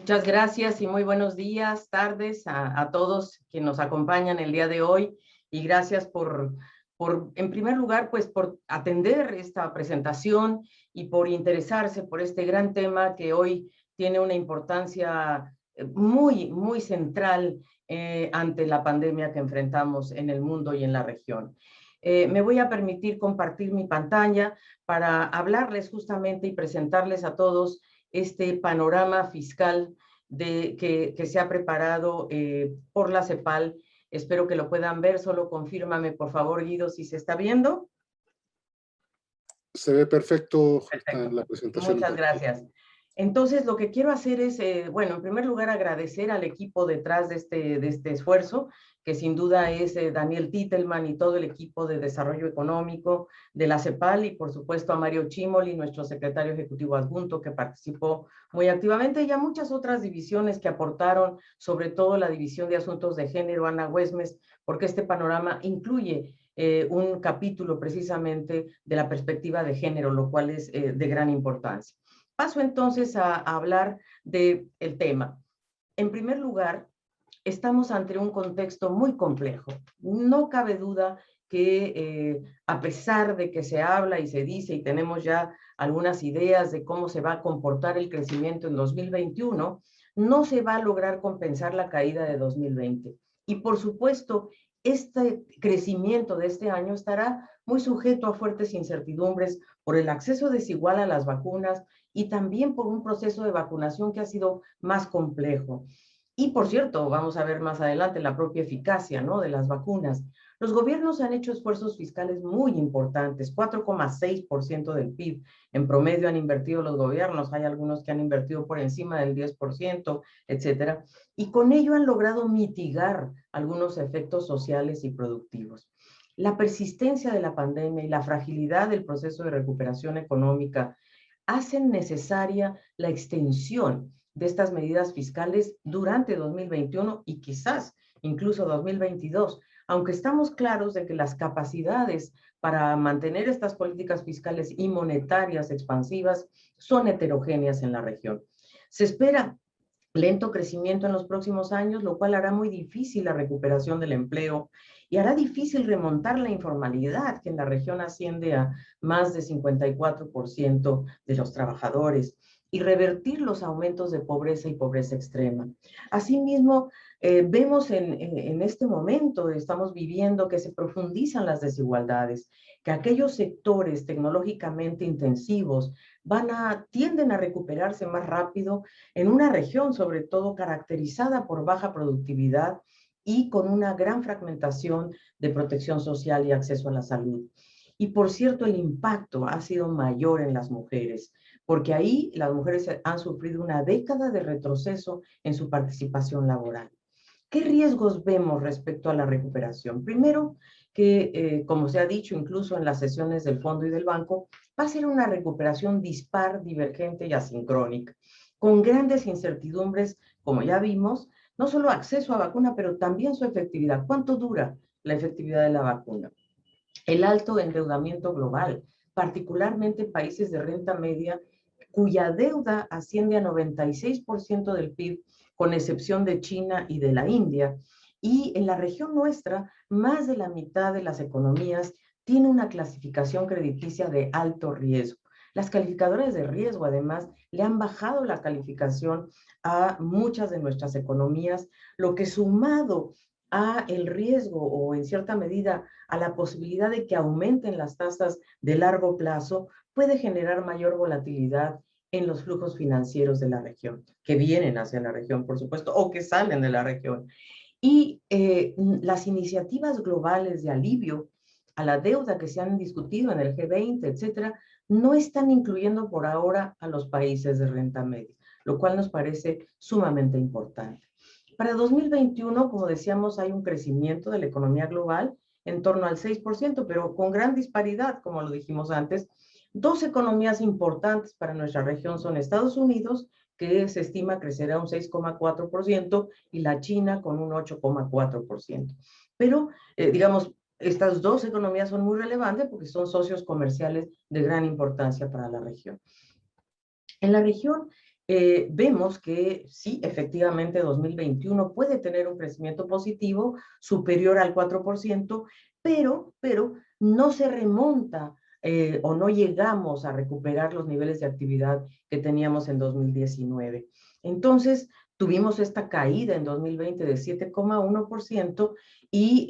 Muchas gracias y muy buenos días, tardes a todos que nos acompañan el día de hoy y gracias en primer lugar, pues por atender esta presentación y por interesarse por este gran tema que hoy tiene una importancia muy central ante la pandemia que enfrentamos en el mundo y en la región. Me voy a permitir compartir mi pantalla para hablarles justamente y presentarles a todos este panorama fiscal que se ha preparado por la CEPAL. Espero que lo puedan ver, solo confírmame por favor, Guido, si se está viendo. Se ve perfecto, Perfecto. la presentación en Muchas pantalla. gracias. Entonces, lo que quiero hacer es, bueno, en primer lugar, agradecer al equipo detrás de este esfuerzo, que sin duda es Daniel Titelman y todo el equipo de desarrollo económico de la CEPAL, y por supuesto a Mario Chimoli, nuestro secretario ejecutivo adjunto, que participó muy activamente, y a muchas otras divisiones que aportaron, sobre todo la División de Asuntos de Género, Ana Huesmes, porque este panorama incluye un capítulo precisamente de la perspectiva de género, lo cual es de gran importancia. Paso entonces a hablar del tema. En primer lugar, estamos ante un contexto muy complejo. No cabe duda que a pesar de que se habla y se dice y tenemos ya algunas ideas de cómo se va a comportar el crecimiento en 2021, no se va a lograr compensar la caída de 2020. Y por supuesto, este crecimiento de este año estará muy sujeto a fuertes incertidumbres por el acceso desigual a las vacunas y también por un proceso de vacunación que ha sido más complejo. Y por cierto, vamos a ver más adelante la propia eficacia, ¿no?, de las vacunas. Los gobiernos han hecho esfuerzos fiscales muy importantes, 4,6% del PIB en promedio han invertido los gobiernos, hay algunos que han invertido por encima del 10%, etcétera, y con ello han logrado mitigar algunos efectos sociales y productivos. La persistencia de la pandemia y la fragilidad del proceso de recuperación económica hacen necesaria la extensión de estas medidas fiscales durante 2021 y quizás incluso 2022, aunque estamos claros de que las capacidades para mantener estas políticas fiscales y monetarias expansivas son heterogéneas en la región. Se espera lento crecimiento en los próximos años, lo cual hará muy difícil la recuperación del empleo y hará difícil remontar la informalidad, que en la región asciende a más de 54% de los trabajadores, y revertir los aumentos de pobreza y pobreza extrema. Asimismo, vemos en este momento, estamos viviendo que se profundizan las desigualdades, que aquellos sectores tecnológicamente intensivos tienden a recuperarse más rápido en una región sobre todo caracterizada por baja productividad y con una gran fragmentación de protección social y acceso a la salud. Y por cierto, el impacto ha sido mayor en las mujeres, porque ahí las mujeres han sufrido una década de retroceso en su participación laboral. ¿Qué riesgos vemos respecto a la recuperación? Primero, que como se ha dicho incluso en las sesiones del Fondo y del Banco, va a ser una recuperación dispar, divergente y asincrónica, con grandes incertidumbres, como ya vimos, no solo acceso a vacuna, pero también su efectividad. ¿Cuánto dura la efectividad de la vacuna? El alto endeudamiento global, particularmente países de renta media, cuya deuda asciende a 96% del PIB, con excepción de China y de la India. Y en la región nuestra, más de la mitad de las economías tiene una clasificación crediticia de alto riesgo. Las calificadoras de riesgo, además, le han bajado la calificación a muchas de nuestras economías, lo que sumado a el riesgo o en cierta medida a la posibilidad de que aumenten las tasas de largo plazo, puede generar mayor volatilidad en los flujos financieros de la región, que vienen hacia la región, por supuesto, o que salen de la región. Y las iniciativas globales de alivio a la deuda que se han discutido en el G20, etcétera, no están incluyendo por ahora a los países de renta media, lo cual nos parece sumamente importante. Para 2021, como decíamos, hay un crecimiento de la economía global en torno al 6%, pero con gran disparidad, como lo dijimos antes. Dos economías importantes para nuestra región son Estados Unidos, que se estima crecerá un 6,4%, y la China con un 8,4%. Pero, digamos, estas dos economías son muy relevantes porque son socios comerciales de gran importancia para la región. En la región, vemos que sí, efectivamente 2021 puede tener un crecimiento positivo superior al 4%, pero no se remonta o no llegamos a recuperar los niveles de actividad que teníamos en 2019. Entonces, tuvimos esta caída en 2020 de 7,1% y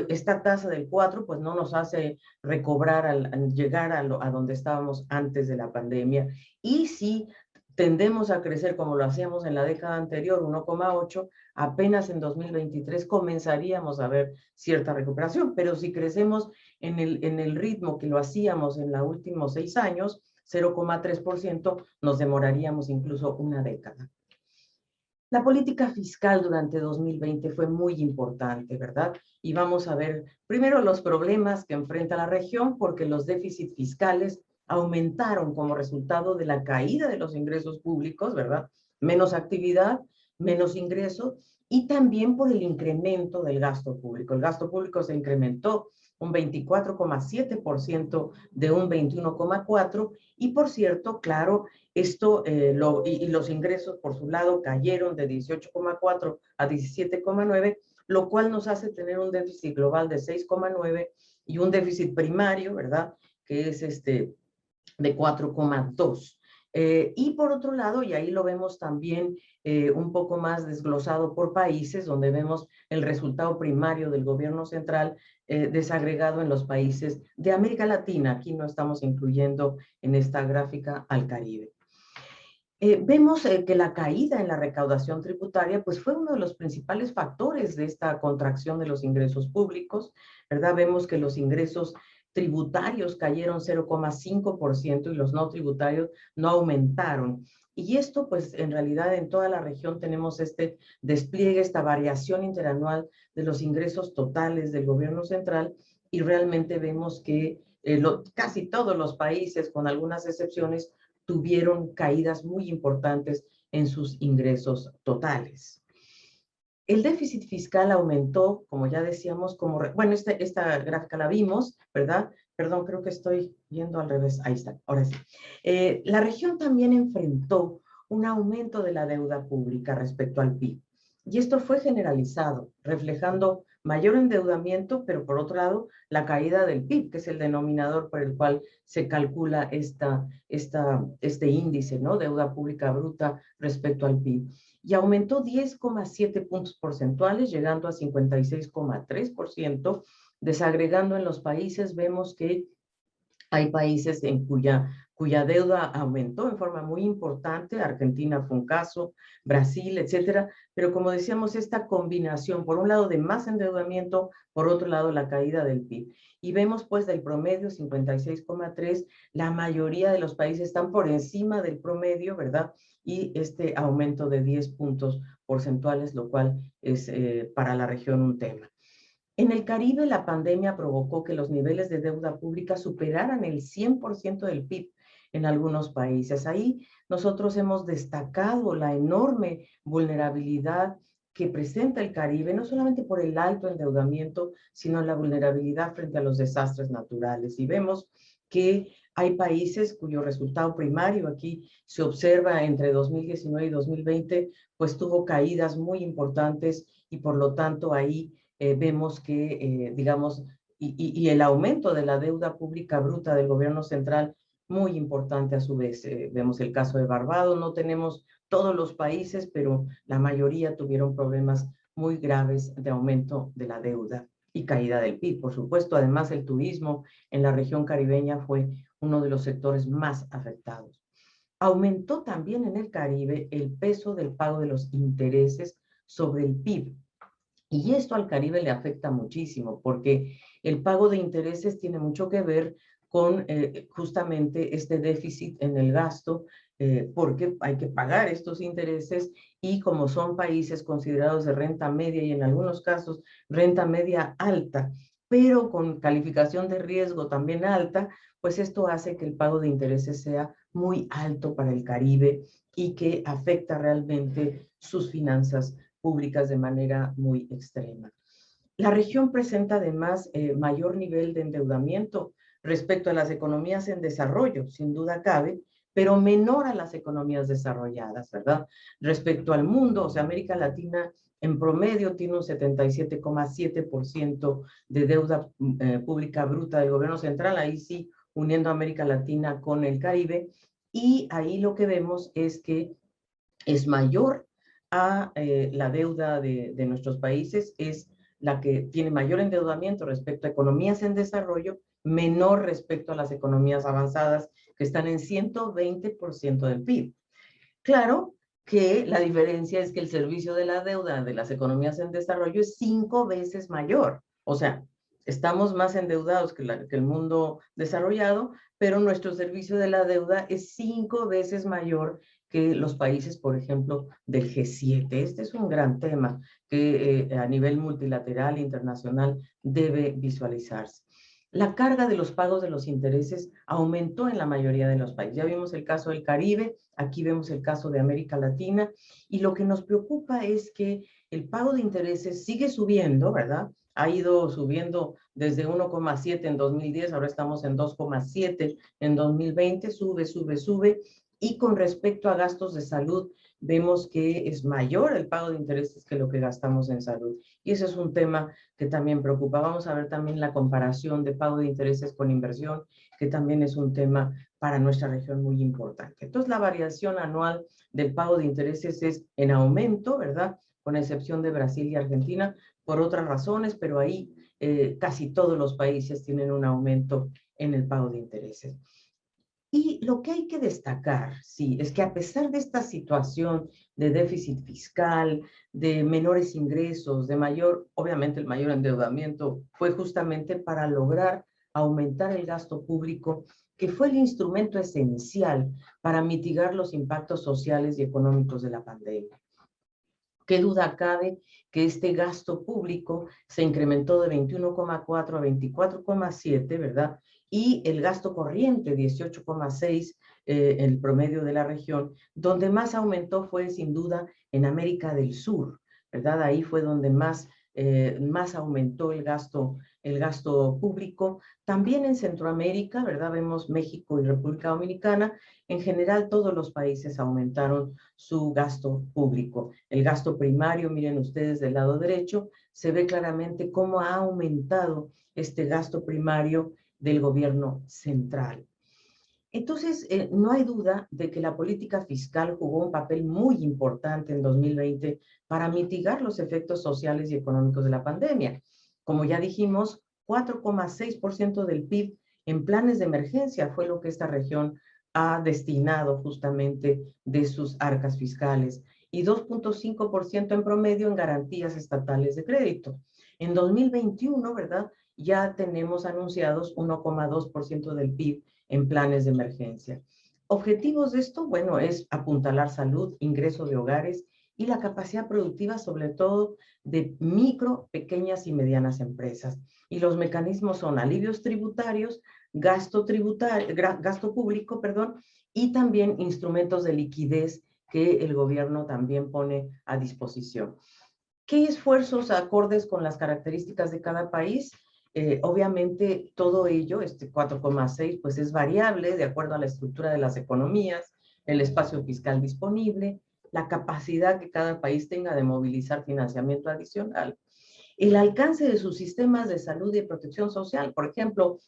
esta tasa del 4 pues no nos hace recobrar al llegar a donde estábamos antes de la pandemia. Y sí, tendemos a crecer como lo hacíamos en la década anterior, 1,8, apenas en 2023 comenzaríamos a ver cierta recuperación, pero si crecemos en el ritmo que lo hacíamos en los últimos 6 años, 0,3%, nos demoraríamos incluso una década. La política fiscal durante 2020 fue muy importante, ¿verdad? Y vamos a ver primero los problemas que enfrenta la región, porque los déficits fiscales aumentaron como resultado de la caída de los ingresos públicos, ¿verdad? Menos actividad, menos ingresos, y también por el incremento del gasto público. El gasto público se incrementó un 24,7% de un 21,4%, y por cierto, claro, esto y los ingresos por su lado cayeron de 18,4 a 17,9, lo cual nos hace tener un déficit global de 6,9 y un déficit primario, ¿verdad? Que es de 4,2. Y por otro lado, y ahí lo vemos también un poco más desglosado por países, donde vemos el resultado primario del gobierno central desagregado en los países de América Latina. Aquí no estamos incluyendo en esta gráfica al Caribe. Vemos que la caída en la recaudación tributaria pues fue uno de los principales factores de esta contracción de los ingresos públicos, ¿verdad? Vemos que los ingresos tributarios cayeron 0,5% y los no tributarios no aumentaron. Y esto pues en realidad en toda la región tenemos este despliegue, esta variación interanual de los ingresos totales del gobierno central, y realmente vemos que casi todos los países, con algunas excepciones, tuvieron caídas muy importantes en sus ingresos totales. El déficit fiscal aumentó, como ya decíamos, bueno, esta gráfica la vimos, ¿verdad? Perdón, creo que estoy yendo al revés. Ahí está, ahora sí. La región también enfrentó un aumento de la deuda pública respecto al PIB. Y esto fue generalizado, reflejando mayor endeudamiento, pero por otro lado, la caída del PIB, que es el denominador por el cual se calcula este índice, ¿no? Deuda pública bruta respecto al PIB. Y aumentó 10,7 puntos porcentuales, llegando a 56,3%. Desagregando en los países, vemos que hay países en cuya deuda aumentó en forma muy importante. Argentina fue un caso, Brasil, etcétera. Pero como decíamos, esta combinación, por un lado de más endeudamiento, por otro lado la caída del PIB. Y vemos pues del promedio 56,3, la mayoría de los países están por encima del promedio, ¿verdad? Y este aumento de 10 puntos porcentuales, lo cual es para la región un tema. En el Caribe, la pandemia provocó que los niveles de deuda pública superaran el 100% del PIB en algunos países. Ahí nosotros hemos destacado la enorme vulnerabilidad que presenta el Caribe, no solamente por el alto endeudamiento, sino la vulnerabilidad frente a los desastres naturales. Y vemos que hay países cuyo resultado primario aquí se observa entre 2019 y 2020, pues tuvo caídas muy importantes, y por lo tanto ahí vemos que, digamos, y el aumento de la deuda pública bruta del gobierno central, muy importante a su vez. Vemos el caso de Barbados, no tenemos todos los países, pero la mayoría tuvieron problemas muy graves de aumento de la deuda y caída del PIB. Por supuesto, además el turismo en la región caribeña fue uno de los sectores más afectados. Aumentó también en el Caribe el peso del pago de los intereses sobre el PIB. Y esto al Caribe le afecta muchísimo, porque el pago de intereses tiene mucho que ver con justamente este déficit en el gasto, porque hay que pagar estos intereses, y como son países considerados de renta media y en algunos casos renta media alta, pero con calificación de riesgo también alta, pues esto hace que el pago de intereses sea muy alto para el Caribe y que afecta realmente sus finanzas públicas de manera muy extrema. La región presenta además mayor nivel de endeudamiento respecto a las economías en desarrollo, sin duda cabe, pero menor a las economías desarrolladas, ¿verdad? Respecto al mundo, o sea, América Latina en promedio tiene un 77,7% de deuda pública bruta del gobierno central, ahí sí, uniendo América Latina con el Caribe, y ahí lo que vemos es que es mayor a la deuda de nuestros países, es la que tiene mayor endeudamiento respecto a economías en desarrollo, menor respecto a las economías avanzadas, que están en 120% del PIB. Claro que la diferencia es que el servicio de la deuda de las economías en desarrollo es 5 veces mayor. O sea, estamos más endeudados que el mundo desarrollado, pero nuestro servicio de la deuda es 5 veces mayor que los países, por ejemplo, del G7. Este es un gran tema que a nivel multilateral, internacional, debe visualizarse. La carga de los pagos de los intereses aumentó en la mayoría de los países. Ya vimos el caso del Caribe, aquí vemos el caso de América Latina, y lo que nos preocupa es que el pago de intereses sigue subiendo, ¿verdad? Ha ido subiendo desde 1,7 en 2010, ahora estamos en 2,7 en 2020, sube, sube, sube, y con respecto a gastos de salud, vemos que es mayor el pago de intereses que lo que gastamos en salud. Y ese es un tema que también preocupa. Vamos a ver también la comparación de pago de intereses con inversión, que también es un tema para nuestra región muy importante. Entonces, la variación anual del pago de intereses es en aumento, ¿verdad? Con excepción de Brasil y Argentina, por otras razones, pero ahí casi todos los países tienen un aumento en el pago de intereses. Y lo que hay que destacar, sí, es que a pesar de esta situación de déficit fiscal, de menores ingresos, de mayor, obviamente el mayor endeudamiento, fue justamente para lograr aumentar el gasto público, que fue el instrumento esencial para mitigar los impactos sociales y económicos de la pandemia. ¿Qué duda cabe que este gasto público se incrementó de 21,4 a 24,7, ¿verdad? Y el gasto corriente, 18,6, el promedio de la región, donde más aumentó fue sin duda en América del Sur, ¿verdad? Ahí fue donde más aumentó el gasto público. También en Centroamérica, ¿verdad? Vemos México y República Dominicana. En general, todos los países aumentaron su gasto público. El gasto primario, miren ustedes del lado derecho, se ve claramente cómo ha aumentado este gasto primario del gobierno central. Entonces, no hay duda de que la política fiscal jugó un papel muy importante en 2020 para mitigar los efectos sociales y económicos de la pandemia. Como ya dijimos, 4,6% del PIB en planes de emergencia fue lo que esta región ha destinado justamente de sus arcas fiscales y 2,5% en promedio en garantías estatales de crédito. En 2021, ¿verdad? Ya tenemos anunciados 1,2% del PIB en planes de emergencia. Objetivos de esto, bueno, es apuntalar salud, ingreso de hogares y la capacidad productiva, sobre todo de micro, pequeñas y medianas empresas. Y los mecanismos son alivios tributarios, gasto público, perdón, y también instrumentos de liquidez que el gobierno también pone a disposición. ¿Qué esfuerzos acordes con las características de cada país? Obviamente todo ello, este 4,6, pues es variable de acuerdo a la estructura de las economías, el espacio fiscal disponible, la capacidad que cada país tenga de movilizar financiamiento adicional, el alcance de sus sistemas de salud y de protección social. Por ejemplo,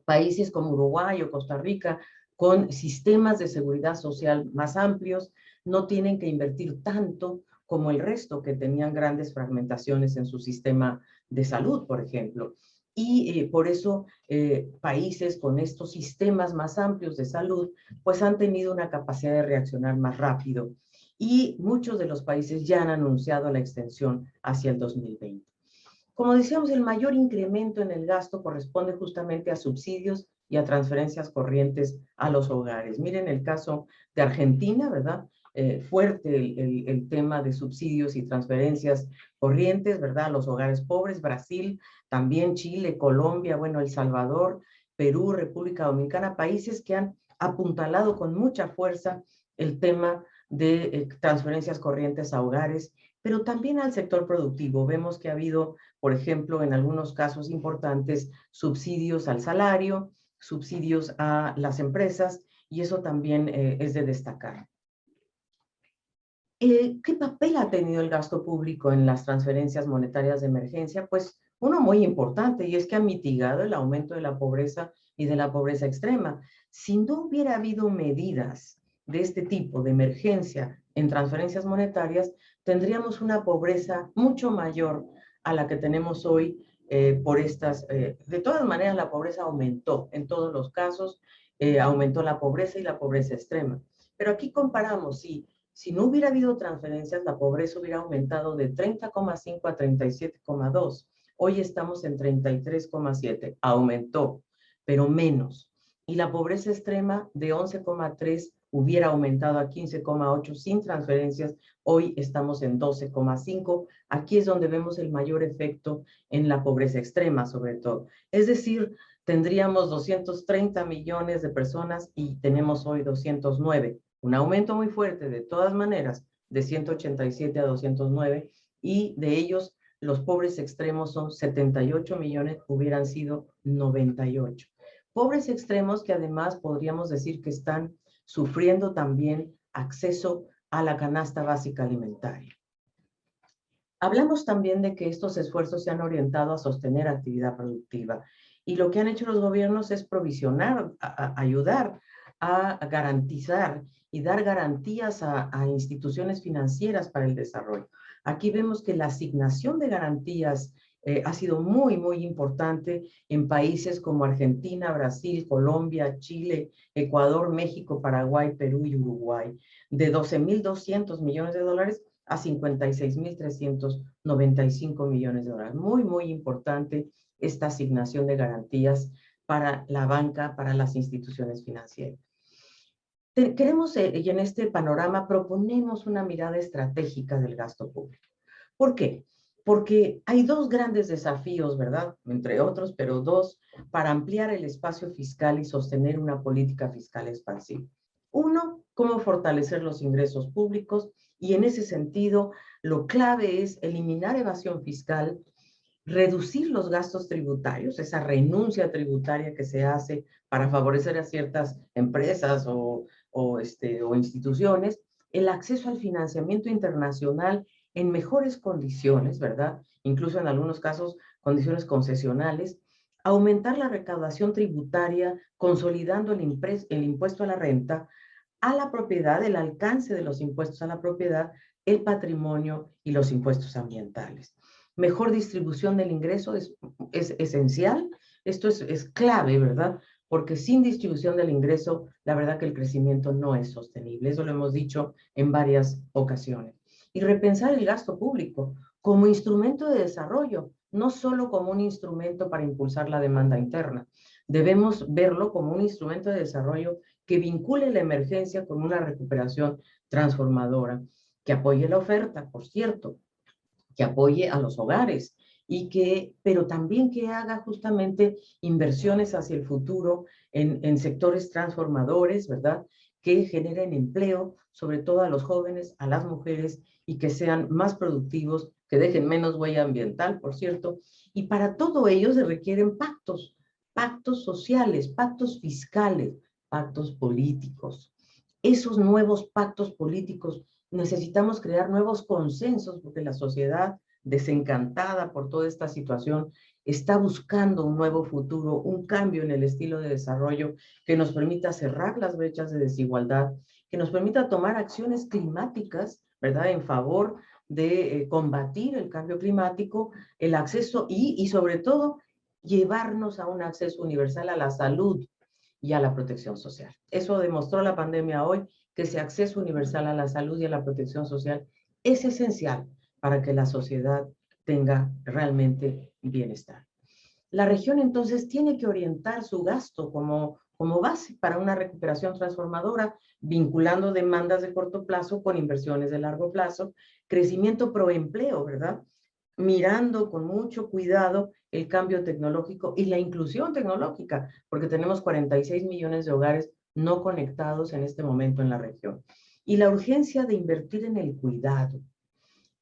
países como Uruguay o Costa Rica, con sistemas de seguridad social más amplios, no tienen que invertir tanto como el resto que tenían grandes fragmentaciones en su sistema de salud, por ejemplo. Y por eso países con estos sistemas más amplios de salud, pues han tenido una capacidad de reaccionar más rápido. Y muchos de los países ya han anunciado la extensión hacia el 2020. Como decíamos, el mayor incremento en el gasto corresponde justamente a subsidios y a transferencias corrientes a los hogares. Miren el caso de Argentina, ¿verdad? Fuerte el tema de subsidios y transferencias corrientes, ¿verdad? A los hogares pobres. Brasil, también Chile, Colombia, bueno, El Salvador, Perú, República Dominicana, países que han apuntalado con mucha fuerza el tema de transferencias corrientes a hogares, pero también al sector productivo. Vemos que ha habido, por ejemplo, en algunos casos importantes, subsidios al salario, subsidios a las empresas y eso también es de destacar. ¿Qué papel ha tenido el gasto público en las transferencias monetarias de emergencia? Pues uno muy importante, y es que ha mitigado el aumento de la pobreza y de la pobreza extrema. Si no hubiera habido medidas de este tipo de emergencia en transferencias monetarias, tendríamos una pobreza mucho mayor a la que tenemos hoy por estas. De todas maneras, la pobreza aumentó en todos los casos, aumentó la pobreza y la pobreza extrema. Pero aquí comparamos, si no hubiera habido transferencias, la pobreza hubiera aumentado de 30,5 a 37,2. Hoy estamos en 33,7. Aumentó, pero menos. Y la pobreza extrema de 11,3 hubiera aumentado a 15,8 sin transferencias. Hoy estamos en 12,5. Aquí es donde vemos el mayor efecto en la pobreza extrema, sobre todo. Es decir, tendríamos 230 millones de personas y tenemos hoy 209. Un aumento muy fuerte, de todas maneras, de 187 a 209, y de ellos los pobres extremos son 78 millones, hubieran sido 98. Pobres extremos que además podríamos decir que están sufriendo también acceso a la canasta básica alimentaria. Hablamos también de que estos esfuerzos se han orientado a sostener actividad productiva, y lo que han hecho los gobiernos es provisionar, ayudar a garantizar y dar garantías a instituciones financieras para el desarrollo. Aquí vemos que la asignación de garantías ha sido muy, muy importante en países como Argentina, Brasil, Colombia, Chile, Ecuador, México, Paraguay, Perú y Uruguay, de 12.200 millones de dólares a 56.395 millones de dólares. Muy, muy importante esta asignación de garantías para la banca, para las instituciones financieras. Queremos, y en este panorama proponemos una mirada estratégica del gasto público. ¿Por qué? Porque hay dos grandes desafíos, ¿verdad? Entre otros, pero dos, para ampliar el espacio fiscal y sostener una política fiscal expansiva. Uno, cómo fortalecer los ingresos públicos, y en ese sentido, lo clave es eliminar evasión fiscal, reducir los gastos tributarios, esa renuncia tributaria que se hace para favorecer a ciertas empresas o instituciones, el acceso al financiamiento internacional en mejores condiciones, ¿verdad? Incluso en algunos casos, condiciones concesionales, aumentar la recaudación tributaria, consolidando el impuesto a la renta, a la propiedad, el alcance de los impuestos a la propiedad, el patrimonio y los impuestos ambientales. Mejor distribución del ingreso es esencial. Esto es clave, ¿verdad? Porque sin distribución del ingreso, la verdad que el crecimiento no es sostenible. Eso lo hemos dicho en varias ocasiones. Y repensar el gasto público como instrumento de desarrollo, no solo como un instrumento para impulsar la demanda interna. Debemos verlo como un instrumento de desarrollo que vincule la emergencia con una recuperación transformadora, que apoye la oferta, por cierto, que apoye a los hogares, pero también que haga justamente inversiones hacia el futuro en sectores transformadores, ¿verdad? Que generen empleo, sobre todo a los jóvenes, a las mujeres, y que sean más productivos, que dejen menos huella ambiental, por cierto. Y para todo ello se requieren pactos, pactos sociales, pactos fiscales, pactos políticos. Esos nuevos pactos políticos, necesitamos crear nuevos consensos, porque la sociedad, desencantada por toda esta situación, está buscando un nuevo futuro, un cambio en el estilo de desarrollo que nos permita cerrar las brechas de desigualdad, que nos permita tomar acciones climáticas, ¿verdad?, en favor de combatir el cambio climático, el acceso y sobre todo llevarnos a un acceso universal a la salud y a la protección social. Eso demostró la pandemia hoy, que ese acceso universal a la salud y a la protección social es esencial para que la sociedad tenga realmente bienestar. La región entonces tiene que orientar su gasto como base para una recuperación transformadora, vinculando demandas de corto plazo con inversiones de largo plazo, crecimiento pro empleo, ¿verdad? Mirando con mucho cuidado el cambio tecnológico y la inclusión tecnológica, porque tenemos 46 millones de hogares no conectados en este momento en la región. Y la urgencia de invertir en el cuidado,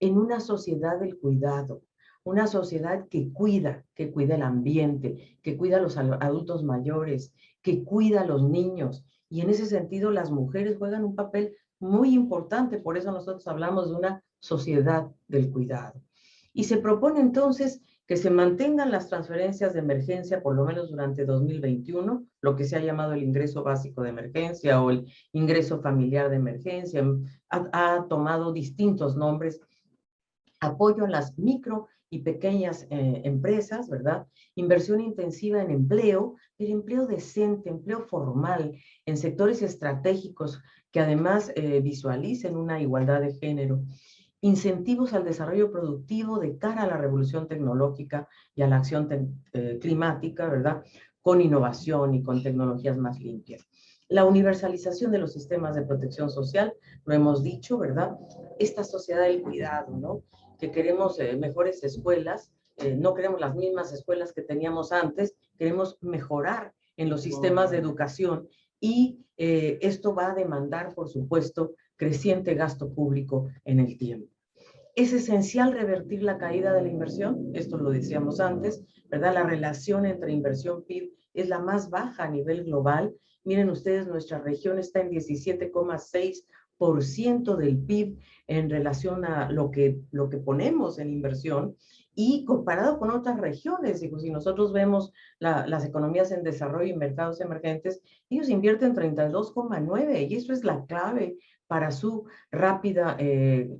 en una sociedad del cuidado, una sociedad que cuida el ambiente, que cuida a los adultos mayores, que cuida a los niños, Y en ese sentido, las mujeres juegan un papel muy importante, por eso nosotros hablamos de una sociedad del cuidado. Y se propone entonces que se mantengan las transferencias de emergencia por lo menos durante 2021, lo que se ha llamado el ingreso básico de emergencia o el ingreso familiar de emergencia, ha tomado distintos nombres. Apoyo a las micro y pequeñas empresas, ¿verdad? Inversión intensiva en empleo, el empleo decente, empleo formal, en sectores estratégicos que además visualicen una igualdad de género. Incentivos al desarrollo productivo de cara a la revolución tecnológica y a la acción climática, ¿verdad? Con innovación y con tecnologías más limpias. La universalización de los sistemas de protección social, lo hemos dicho, ¿verdad? Esta sociedad del cuidado, ¿no? Que queremos mejores escuelas, no queremos las mismas escuelas que teníamos antes, queremos mejorar en los sistemas de educación y esto va a demandar, por supuesto, creciente gasto público en el tiempo. Es esencial revertir la caída de la inversión, esto lo decíamos antes, ¿verdad? La relación entre inversión PIB es la más baja a nivel global. Miren ustedes, nuestra región está en 17,6% del PIB en relación a lo que ponemos en inversión y comparado con otras regiones, digo, si nosotros vemos las economías en desarrollo y mercados emergentes, ellos invierten 32,9 y eso es la clave para su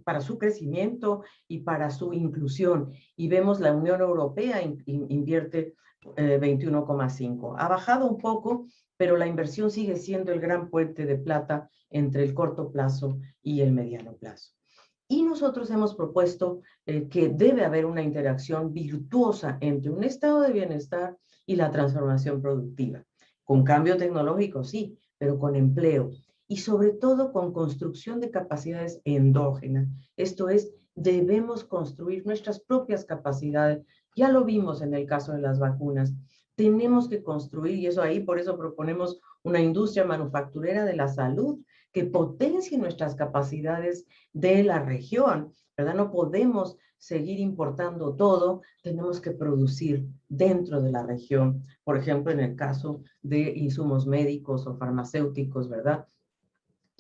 para su crecimiento y para su inclusión. Y vemos la Unión Europea invierte 21,5. Ha bajado un poco, pero la inversión sigue siendo el gran puente de plata entre el corto plazo y el mediano plazo. Y nosotros hemos propuesto que debe haber una interacción virtuosa entre un estado de bienestar y la transformación productiva. Con cambio tecnológico, sí, pero con empleo y sobre todo con construcción de capacidades endógenas. Esto es, debemos construir nuestras propias capacidades. Ya lo vimos en el caso de las vacunas. Tenemos que construir, y eso ahí, por eso proponemos una industria manufacturera de la salud que potencie nuestras capacidades de la región, ¿verdad? No podemos seguir importando todo, tenemos que producir dentro de la región, por ejemplo, en el caso de insumos médicos o farmacéuticos, ¿verdad?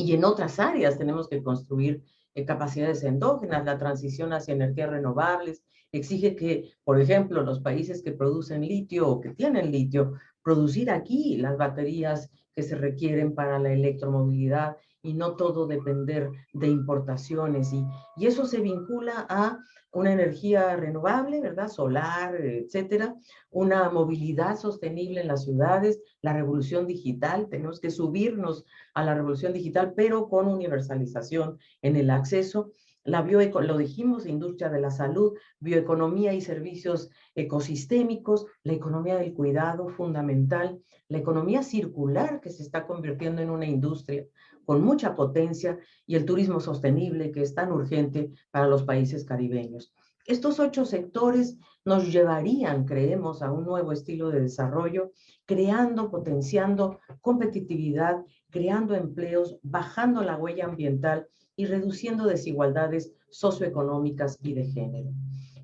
Y en otras áreas tenemos que construir capacidades endógenas. La transición hacia energías renovables exige que, por ejemplo, los países que producen litio o que tienen litio, producir aquí las baterías que se requieren para la electromovilidad y no todo depender de importaciones. Y eso se vincula a una energía renovable, ¿verdad? Solar, etcétera, una movilidad sostenible en las ciudades, la revolución digital. Tenemos que subirnos a la revolución digital, pero con universalización en el acceso. Lo dijimos, industria de la salud, bioeconomía y servicios ecosistémicos, la economía del cuidado fundamental, la economía circular que se está convirtiendo en una industria con mucha potencia y el turismo sostenible que es tan urgente para los países caribeños. Estos 8 sectores nos llevarían, creemos, a un nuevo estilo de desarrollo, creando, potenciando competitividad, creando empleos, bajando la huella ambiental y reduciendo desigualdades socioeconómicas y de género.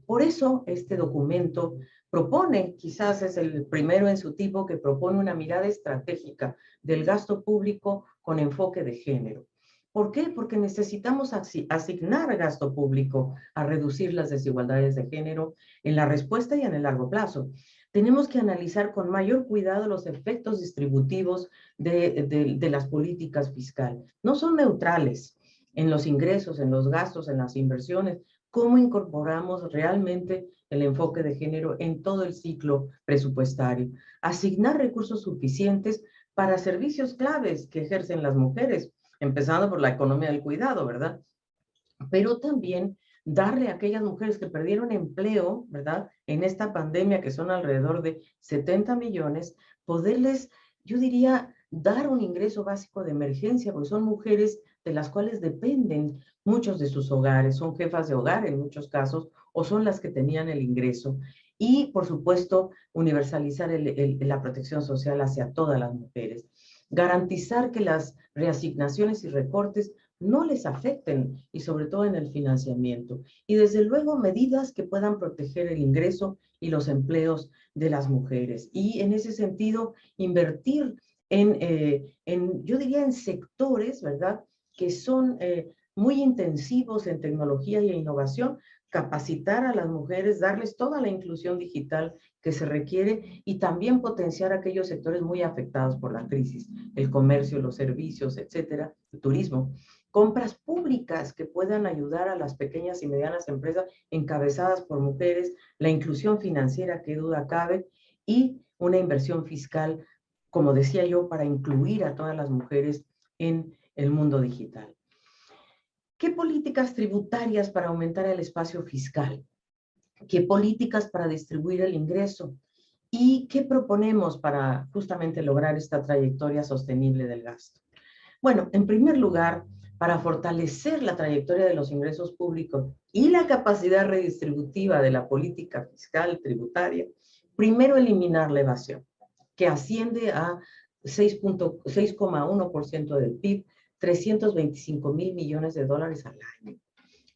Por eso este documento propone, quizás es el primero en su tipo, que propone una mirada estratégica del gasto público con enfoque de género. ¿Por qué? Porque necesitamos asignar gasto público a reducir las desigualdades de género en la respuesta y en el largo plazo. Tenemos que analizar con mayor cuidado los efectos distributivos de las políticas fiscales. No son neutrales en los ingresos, en los gastos, en las inversiones. ¿Cómo incorporamos realmente el enfoque de género en todo el ciclo presupuestario? Asignar recursos suficientes para servicios claves que ejercen las mujeres, empezando por la economía del cuidado, ¿verdad? Pero también darle a aquellas mujeres que perdieron empleo, ¿verdad? En esta pandemia, que son alrededor de 70 millones, poderles, yo diría, dar un ingreso básico de emergencia, porque son mujeres de las cuales dependen muchos de sus hogares, son jefas de hogar en muchos casos, o son las que tenían el ingreso. Y, por supuesto, universalizar la protección social hacia todas las mujeres. Garantizar que las reasignaciones y recortes no les afecten y sobre todo en el financiamiento. Y desde luego medidas que puedan proteger el ingreso y los empleos de las mujeres. Y en ese sentido, invertir yo diría, en sectores, ¿verdad?, que son muy intensivos en tecnología y innovación, capacitar a las mujeres, darles toda la inclusión digital que se requiere y también potenciar aquellos sectores muy afectados por la crisis, el comercio, los servicios, etcétera, el turismo. Compras públicas que puedan ayudar a las pequeñas y medianas empresas encabezadas por mujeres, la inclusión financiera, que duda cabe, y una inversión fiscal, como decía yo, para incluir a todas las mujeres en el mundo digital. ¿Qué políticas tributarias para aumentar el espacio fiscal? ¿Qué políticas para distribuir el ingreso? ¿Y qué proponemos para justamente lograr esta trayectoria sostenible del gasto? Bueno, en primer lugar, para fortalecer la trayectoria de los ingresos públicos y la capacidad redistributiva de la política fiscal tributaria, primero eliminar la evasión, que asciende a 6,1% del PIB, 325,000 millones de dólares al año.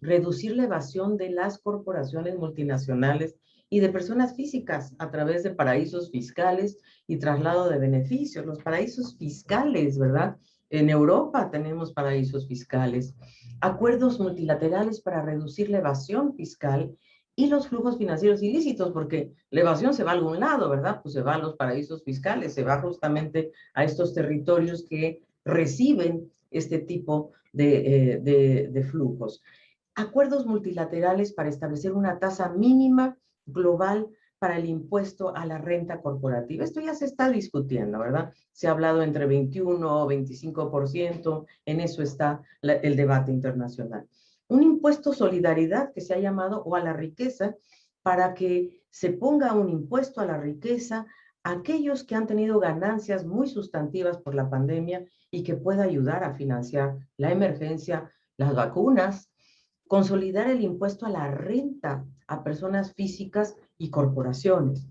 Reducir la evasión de las corporaciones multinacionales y de personas físicas a través de paraísos fiscales y traslado de beneficios. Los paraísos fiscales, ¿verdad? En Europa tenemos paraísos fiscales. Acuerdos multilaterales para reducir la evasión fiscal y los flujos financieros ilícitos, porque la evasión se va a algún lado, ¿verdad? Pues se va a los paraísos fiscales, se va justamente a estos territorios que reciben este tipo de flujos. Acuerdos multilaterales para establecer una tasa mínima global para el impuesto a la renta corporativa. Esto ya se está discutiendo, ¿verdad? Se ha hablado entre 21 o 25%, en eso está el debate internacional. Un impuesto solidaridad que se ha llamado, o a la riqueza, para que se ponga un impuesto a la riqueza a aquellos que han tenido ganancias muy sustantivas por la pandemia y que pueda ayudar a financiar la emergencia, las vacunas. Consolidar el impuesto a la renta a personas físicas y corporaciones.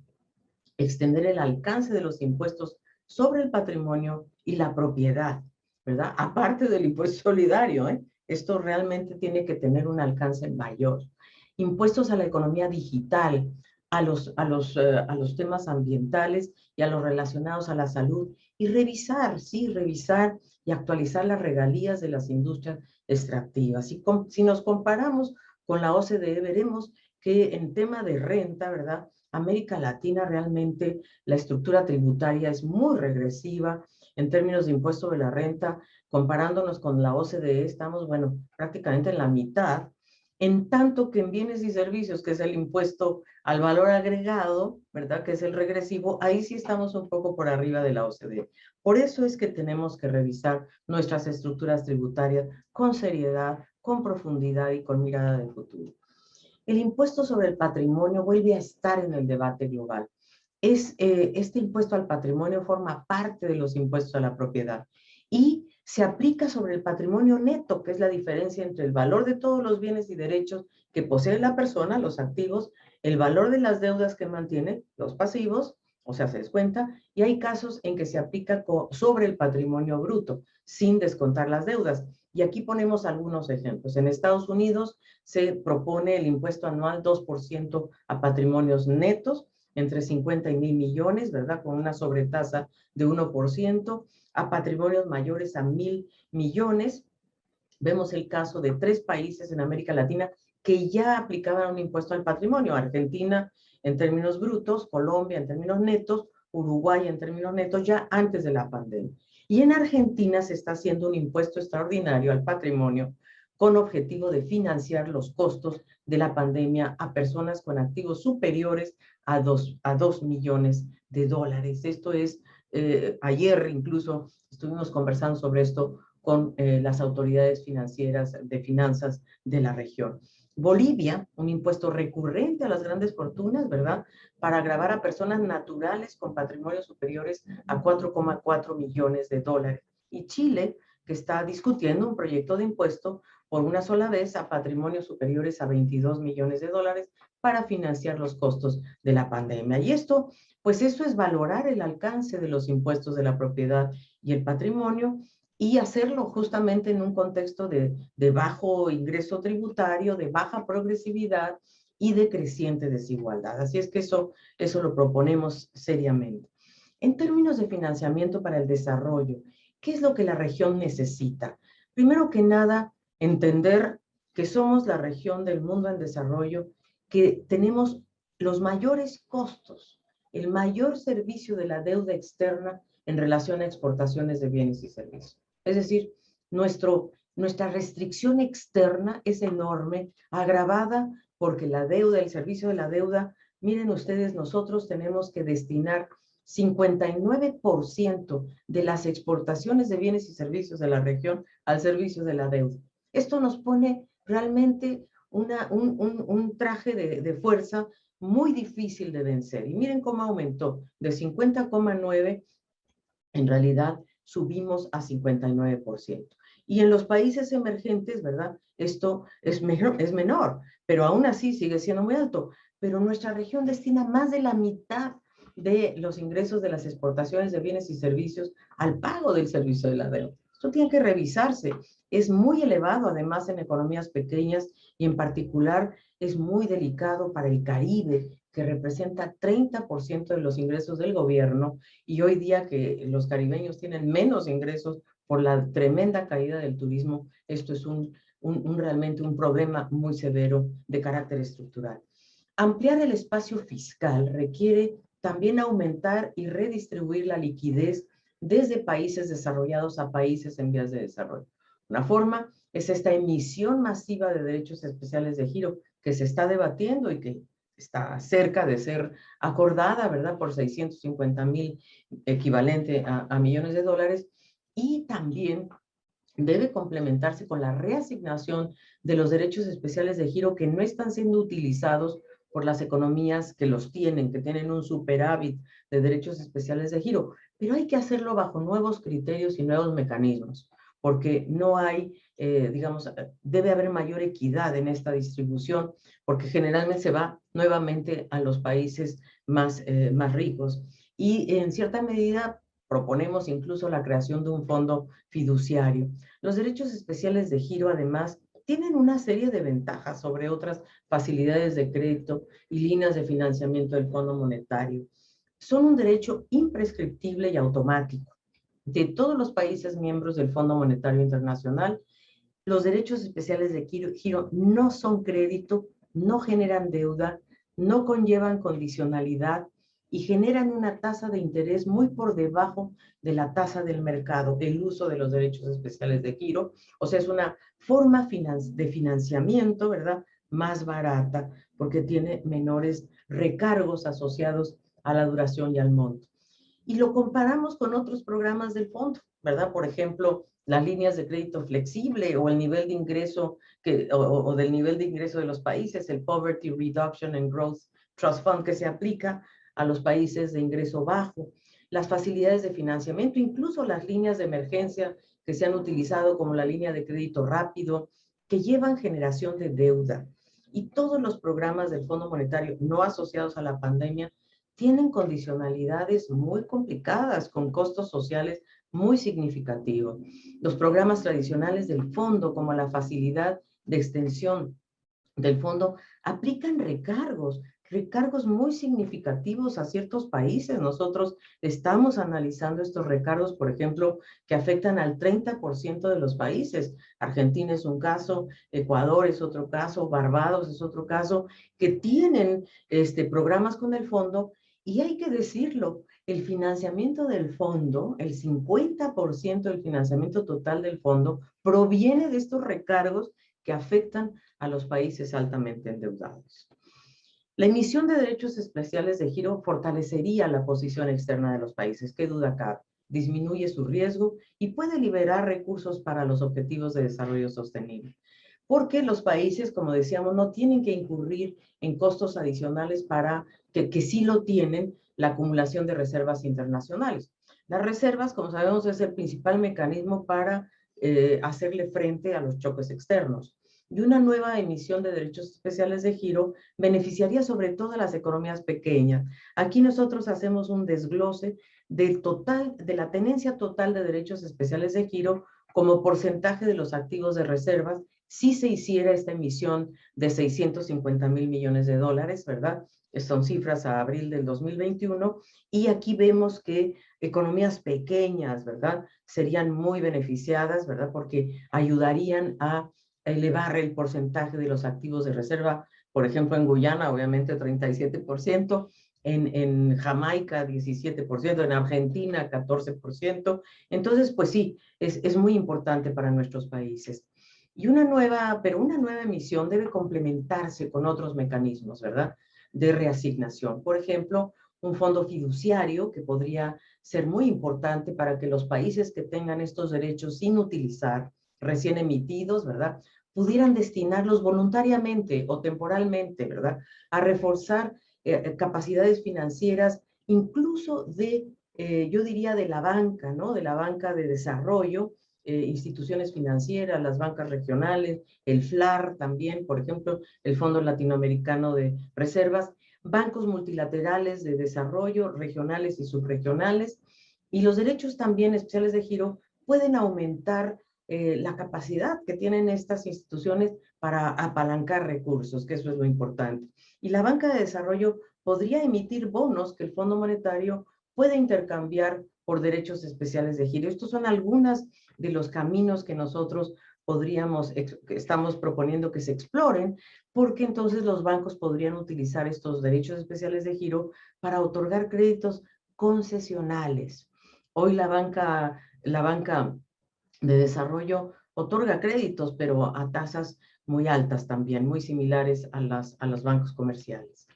Extender el alcance de los impuestos sobre el patrimonio y la propiedad, ¿verdad? Aparte del impuesto solidario, ¿eh? Esto realmente tiene que tener un alcance mayor. Impuestos a la economía digital, a los temas ambientales y a los relacionados a la salud. Y revisar, sí, revisar y actualizar las regalías de las industrias extractivas. Si nos comparamos con la OCDE, veremos que en tema de renta, ¿verdad?, América Latina realmente la estructura tributaria es muy regresiva en términos de impuesto de la renta. Comparándonos con la OCDE, estamos, bueno, prácticamente en la mitad, en tanto que en bienes y servicios, que es el impuesto al valor agregado, ¿verdad?, que es el regresivo, ahí sí estamos un poco por arriba de la OCDE. Por eso es que tenemos que revisar nuestras estructuras tributarias con seriedad, con profundidad y con mirada de futuro. El impuesto sobre el patrimonio vuelve a estar en el debate global. Este impuesto al patrimonio forma parte de los impuestos a la propiedad y se aplica sobre el patrimonio neto, que es la diferencia entre el valor de todos los bienes y derechos que posee la persona, los activos, el valor de las deudas que mantiene, los pasivos, o sea, se descuenta, y hay casos en que se aplica sobre el patrimonio bruto, sin descontar las deudas. Y aquí ponemos algunos ejemplos. En Estados Unidos se propone el impuesto anual 2% a patrimonios netos, entre 50 y 1,000 millones, ¿verdad?, con una sobretasa de 1%, a patrimonios mayores a 1,000 millones. Vemos el caso de 3 países en América Latina que ya aplicaban un impuesto al patrimonio: Argentina en términos brutos, Colombia en términos netos, Uruguay en términos netos, ya antes de la pandemia. Y en Argentina se está haciendo un impuesto extraordinario al patrimonio con objetivo de financiar los costos de la pandemia a personas con activos superiores a 2 millones de dólares. Esto es, ayer incluso estuvimos conversando sobre esto con las autoridades financieras de finanzas de la región. Bolivia, un impuesto recurrente a las grandes fortunas, ¿verdad?, para gravar a personas naturales con patrimonios superiores a 4,4 millones de dólares. Y Chile, que está discutiendo un proyecto de impuesto por una sola vez a patrimonios superiores a 22 millones de dólares para financiar los costos de la pandemia. Y esto, pues eso es valorar el alcance de los impuestos de la propiedad y el patrimonio, y hacerlo justamente en un contexto de bajo ingreso tributario, de baja progresividad y de creciente desigualdad. Así es que eso lo proponemos seriamente. En términos de financiamiento para el desarrollo, ¿qué es lo que la región necesita? Primero que nada, entender que somos la región del mundo en desarrollo que tenemos los mayores costos, el mayor servicio de la deuda externa en relación a exportaciones de bienes y servicios. Es decir, nuestra restricción externa es enorme, agravada porque la deuda, el servicio de la deuda, miren ustedes, nosotros tenemos que destinar 59% de las exportaciones de bienes y servicios de la región al servicio de la deuda. Esto nos pone realmente un traje de fuerza muy difícil de vencer. Y miren cómo aumentó de 50,9, en realidad subimos a 59%. Y en los países emergentes, ¿verdad? Esto es menor, pero aún así sigue siendo muy alto. Pero nuestra región destina más de la mitad de los ingresos de las exportaciones de bienes y servicios al pago del servicio de la deuda. Esto tiene que revisarse. Es muy elevado, además, en economías pequeñas y en particular es muy delicado para el Caribe, que representa 30% de los ingresos del gobierno, y hoy día que los caribeños tienen menos ingresos por la tremenda caída del turismo, esto es realmente un problema muy severo de carácter estructural. Ampliar el espacio fiscal requiere también aumentar y redistribuir la liquidez desde países desarrollados a países en vías de desarrollo. Una forma es esta emisión masiva de derechos especiales de giro que se está debatiendo y que está cerca de ser acordada, ¿verdad? Por 650,000, equivalente a millones de dólares, y también debe complementarse con la reasignación de los derechos especiales de giro que no están siendo utilizados por las economías que los tienen, que tienen un superávit de derechos especiales de giro, pero hay que hacerlo bajo nuevos criterios y nuevos mecanismos, porque no hay, digamos, debe haber mayor equidad en esta distribución, porque generalmente se va nuevamente a los países más ricos. Y en cierta medida proponemos incluso la creación de un fondo fiduciario. Los derechos especiales de giro, además, tienen una serie de ventajas sobre otras facilidades de crédito y líneas de financiamiento del Fondo Monetario. Son un derecho imprescriptible y automático de todos los países miembros del Fondo Monetario Internacional. Los derechos especiales de giro no son crédito, no generan deuda, no conllevan condicionalidad y generan una tasa de interés muy por debajo de la tasa del mercado, el uso de los derechos especiales de giro. O sea, es una forma de financiamiento, ¿verdad?, más barata, porque tiene menores recargos asociados a la duración y al monto. Y lo comparamos con otros programas del fondo, ¿verdad? Por ejemplo, las líneas de crédito flexible o el nivel de ingreso o del nivel de ingreso de los países, el Poverty Reduction and Growth Trust Fund, que se aplica a los países de ingreso bajo, las facilidades de financiamiento, incluso las líneas de emergencia que se han utilizado como la línea de crédito rápido, que llevan generación de deuda. Y todos los programas del Fondo Monetario no asociados a la pandemia tienen condicionalidades muy complicadas, con costos sociales muy significativos. Los programas tradicionales del fondo, como la facilidad de extensión del fondo, aplican recargos muy significativos a ciertos países. Nosotros estamos analizando estos recargos, por ejemplo, que afectan al 30% de los países. Argentina es un caso, Ecuador es otro caso, Barbados es otro caso, que tienen programas con el fondo. Y hay que decirlo, el financiamiento del fondo, el 50% del financiamiento total del fondo, proviene de estos recargos que afectan a los países altamente endeudados. La emisión de derechos especiales de giro fortalecería la posición externa de los países, qué duda cabe, disminuye su riesgo y puede liberar recursos para los objetivos de desarrollo sostenible. Porque los países, como decíamos, no tienen que incurrir en costos adicionales para que sí lo tienen, la acumulación de reservas internacionales. Las reservas, como sabemos, es el principal mecanismo para hacerle frente a los choques externos. Y una nueva emisión de derechos especiales de giro beneficiaría sobre todo a las economías pequeñas. Aquí nosotros hacemos un desglose de la tenencia total de derechos especiales de giro como porcentaje de los activos de reservas si se hiciera esta emisión de 650,000 millones de dólares, ¿verdad? Son cifras a abril del 2021, y aquí vemos que economías pequeñas, ¿verdad? Serían muy beneficiadas, ¿verdad? Porque ayudarían a elevar el porcentaje de los activos de reserva, por ejemplo, en Guyana, obviamente 37%, en Jamaica 17%, en Argentina 14%. Entonces, pues sí, es muy importante para nuestros países. Y pero una nueva emisión debe complementarse con otros mecanismos, ¿verdad? De reasignación. Por ejemplo, un fondo fiduciario que podría ser muy importante para que los países que tengan estos derechos sin utilizar, recién emitidos, ¿verdad? Pudieran destinarlos voluntariamente o temporalmente, ¿verdad? A reforzar capacidades financieras, incluso yo diría, de la banca, ¿no? De la banca de desarrollo, instituciones financieras, las bancas regionales, el FLAR también, por ejemplo, el Fondo Latinoamericano de Reservas, bancos multilaterales de desarrollo, regionales y subregionales, y los derechos también especiales de giro pueden aumentar la capacidad que tienen estas instituciones para apalancar recursos, que eso es lo importante. Y la banca de desarrollo podría emitir bonos que el Fondo Monetario puede intercambiar por derechos especiales de giro. Estos son algunos de los caminos que nosotros estamos proponiendo que se exploren, porque entonces los bancos podrían utilizar estos derechos especiales de giro para otorgar créditos concesionales. Hoy la banca de desarrollo otorga créditos, pero a tasas muy altas también, muy similares a los bancos comerciales.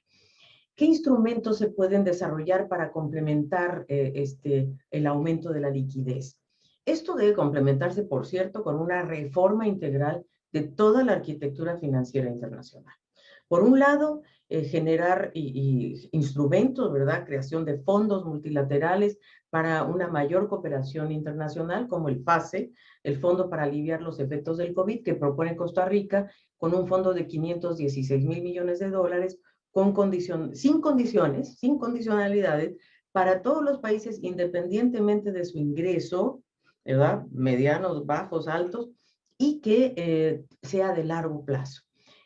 ¿Qué instrumentos se pueden desarrollar para complementar el aumento de la liquidez? Esto debe complementarse, por cierto, con una reforma integral de toda la arquitectura financiera internacional. Por un lado, generar instrumentos, ¿verdad? Creación de fondos multilaterales para una mayor cooperación internacional, como el FASE, el Fondo para Aliviar los Efectos del COVID, que propone Costa Rica, con un fondo de 516,000 millones de dólares, sin condicionalidades, para todos los países, independientemente de su ingreso, ¿verdad? Medianos, bajos, altos, y que sea de largo plazo.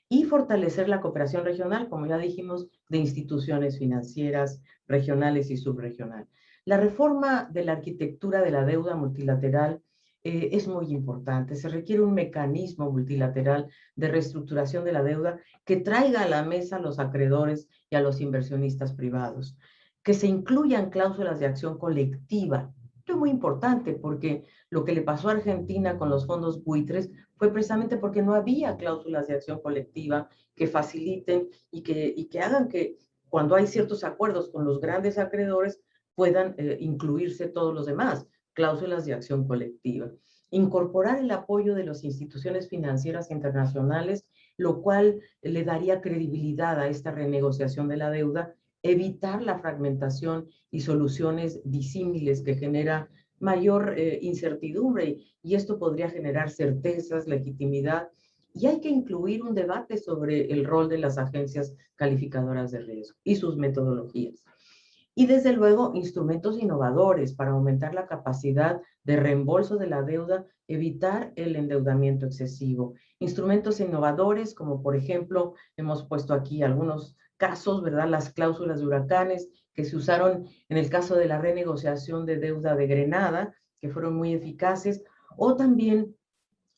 Y fortalecer la cooperación regional, como ya dijimos, de instituciones financieras regionales y subregionales. La reforma de la arquitectura de la deuda multilateral es muy importante. Se requiere un mecanismo multilateral de reestructuración de la deuda que traiga a la mesa a los acreedores y a los inversionistas privados, que se incluyan cláusulas de acción colectiva. Esto es muy importante porque lo que le pasó a Argentina con los fondos buitres fue precisamente porque no había cláusulas de acción colectiva que faciliten y que hagan que cuando hay ciertos acuerdos con los grandes acreedores puedan incluirse todos los demás, cláusulas de acción colectiva. Incorporar el apoyo de las instituciones financieras internacionales, lo cual le daría credibilidad a esta renegociación de la deuda, evitar la fragmentación y soluciones disímiles que genera mayor incertidumbre, y esto podría generar certezas, legitimidad, y hay que incluir un debate sobre el rol de las agencias calificadoras de riesgo y sus metodologías. Y desde luego, instrumentos innovadores para aumentar la capacidad de reembolso de la deuda, evitar el endeudamiento excesivo. Instrumentos innovadores como, por ejemplo, hemos puesto aquí algunos casos, ¿verdad? Las cláusulas de huracanes que se usaron en el caso de la renegociación de deuda de Grenada, que fueron muy eficaces, o también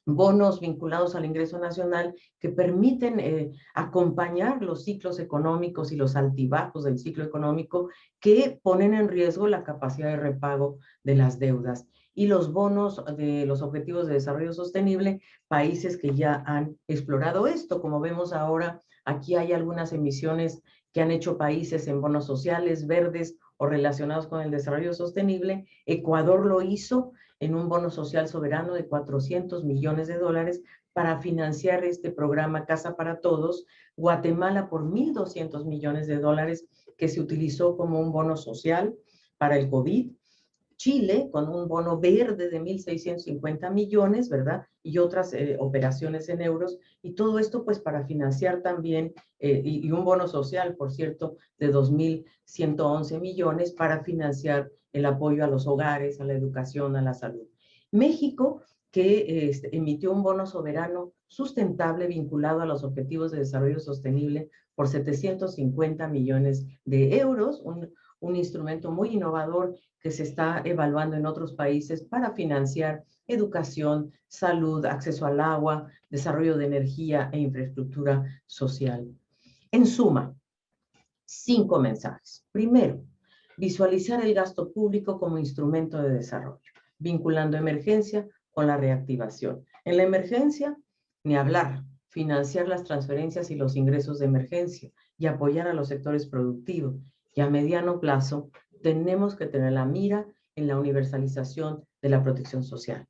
bonos vinculados al ingreso nacional que permiten acompañar los ciclos económicos y los altibajos del ciclo económico que ponen en riesgo la capacidad de repago de las deudas. Y los bonos de los Objetivos de Desarrollo Sostenible, países que ya han explorado esto. Como vemos ahora, aquí hay algunas emisiones que han hecho países en bonos sociales, verdes o relacionados con el desarrollo sostenible. Ecuador lo hizo en un bono social soberano de 400 millones de dólares para financiar este programa Casa para Todos. Guatemala por 1.200 millones de dólares que se utilizó como un bono social para el COVID. Chile con un bono verde de 1.650 millones, ¿verdad? Y otras operaciones en euros. Y todo esto pues para financiar también, y un bono social, por cierto, de 2.111 millones para financiar el apoyo a los hogares, a la educación, a la salud. México, que emitió un bono soberano sustentable vinculado a los Objetivos de Desarrollo Sostenible por 750 millones de euros, un instrumento muy innovador que se está evaluando en otros países para financiar educación, salud, acceso al agua, desarrollo de energía e infraestructura social. En suma, 5 mensajes. Primero, visualizar el gasto público como instrumento de desarrollo, vinculando emergencia con la reactivación. En la emergencia, ni hablar, financiar las transferencias y los ingresos de emergencia y apoyar a los sectores productivos. Y a mediano plazo, tenemos que tener la mira en la universalización de la protección social.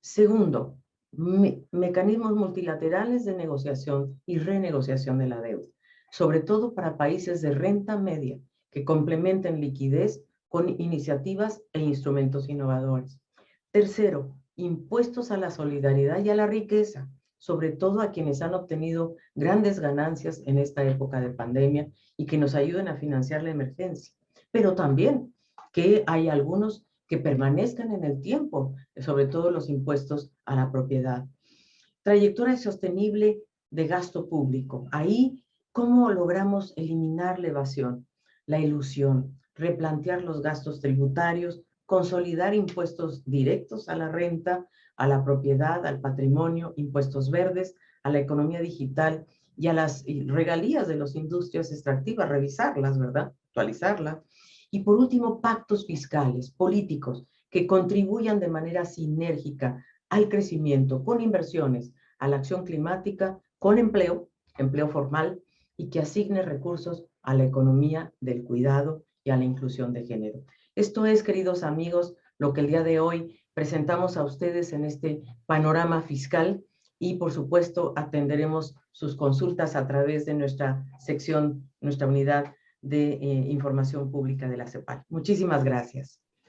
Segundo, mecanismos multilaterales de negociación y renegociación de la deuda, sobre todo para países de renta media, que complementen liquidez con iniciativas e instrumentos innovadores. Tercero, impuestos a la solidaridad y a la riqueza, sobre todo a quienes han obtenido grandes ganancias en esta época de pandemia y que nos ayuden a financiar la emergencia. Pero también que hay algunos que permanezcan en el tiempo, sobre todo los impuestos a la propiedad. Trayectoria sostenible de gasto público. Ahí, ¿cómo logramos eliminar la evasión, la ilusión, replantear los gastos tributarios, consolidar impuestos directos a la renta, a la propiedad, al patrimonio, impuestos verdes, a la economía digital y a las regalías de las industrias extractivas, revisarlas, ¿verdad? Actualizarlas. Y por último, pactos fiscales, políticos, que contribuyan de manera sinérgica al crecimiento, con inversiones, a la acción climática, con empleo formal, y que asigne recursos a la economía del cuidado y a la inclusión de género. Esto es, queridos amigos, lo que el día de hoy presentamos a ustedes en este panorama fiscal y, por supuesto, atenderemos sus consultas a través de nuestra sección, nuestra unidad de información pública de la CEPAL. Muchísimas gracias.